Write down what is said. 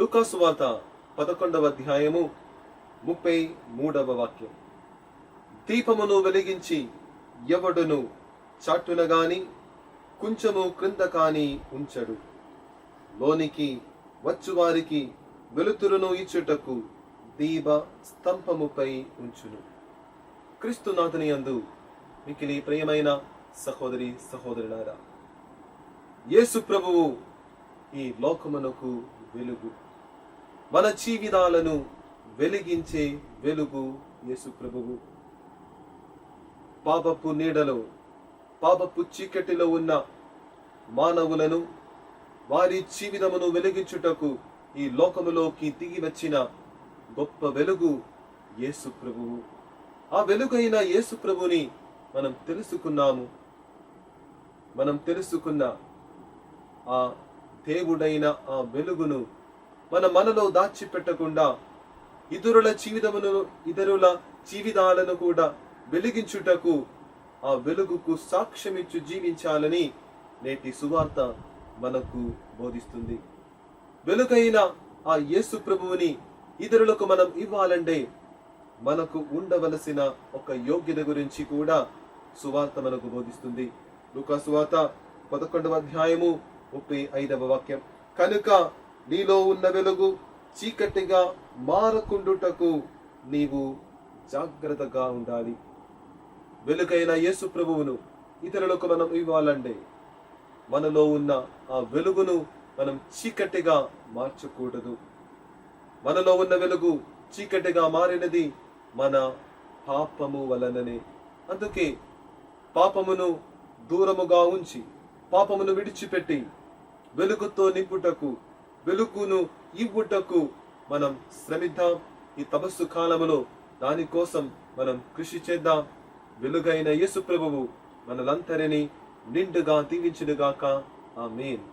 లూకా సువార్త 11వ అధ్యాయము 33వ వాక్యం. దీపమును వెలిగించి ఎవడును చాటున గాని కొంచెము క్రింద కాని ఉంచడు, లోనికి వచ్చువారికి వెలుతురును ఇచ్చుటకు దీప స్తంభముపై ఉంచును. క్రీస్తునాథుని యందు మిక్కిలి ప్రియమైన సహోదరి సహోదరులారా, యేసు ప్రభువు ఈ లోకమునకు వెలుగు. మన జీవితాలను వెలిగించే వెలుగు యేసు ప్రభువు. పాపపు నీడలో, పాపపు చీకటిలో ఉన్న మానవులను వారి జీవితమును వెలిగించుటకు ఈ లోకములోకి దిగి వచ్చిన గొప్ప వెలుగు యేసు ప్రభువు. ఆ వెలుగైన యేసు ప్రభుని మనం తెలుసుకున్న ఆ దేవుడైన ఆ వెలుగును మనలో దాచిపెట్టకుండా ఇతరుల జీవితాలను కూడా వెలిగించుటకు ఆ వెలుగుకు సాక్ష్యమిచ్చు జీవించాలని నేటి సువార్త మనకు బోధిస్తుంది. వెలుగైన ఆ యేసు ప్రభువుని ఇతరులకు మనం ఇవ్వాలంటే మనకు ఉండవలసిన ఒక యోగ్యత గురించి కూడా సువార్త మనకు బోధిస్తుంది. లూకా సువార్త 11వ అధ్యాయము 35వ వాక్యం. కనుక నీలో ఉన్న వెలుగు చీకటిగా మారకుండుటకు నీవు జాగ్రత్తగా ఉండాలి. వెలుగైన యేసు ప్రభువును ఇతరులకు మనం ఇవ్వాలంటే మనలో ఉన్న ఆ వెలుగును మనం చీకటిగా మార్చకూడదు. మనలో ఉన్న వెలుగు చీకటిగా మారినది మన పాపము వలననే. అందుకే పాపమును దూరముగా ఉంచి, పాపమును విడిచిపెట్టి వెలుగుతో నింపుటకు, వెలుగును ఇవ్వుటకు మనం శ్రమిద్దాం. ఈ తపస్సు కాలములో దానికోసం మనం కృషి చేద్దాం. వెలుగైన యేసు ప్రభువు మనలందరినీ నిండుగా దీవించునుగాక. ఆమేన్.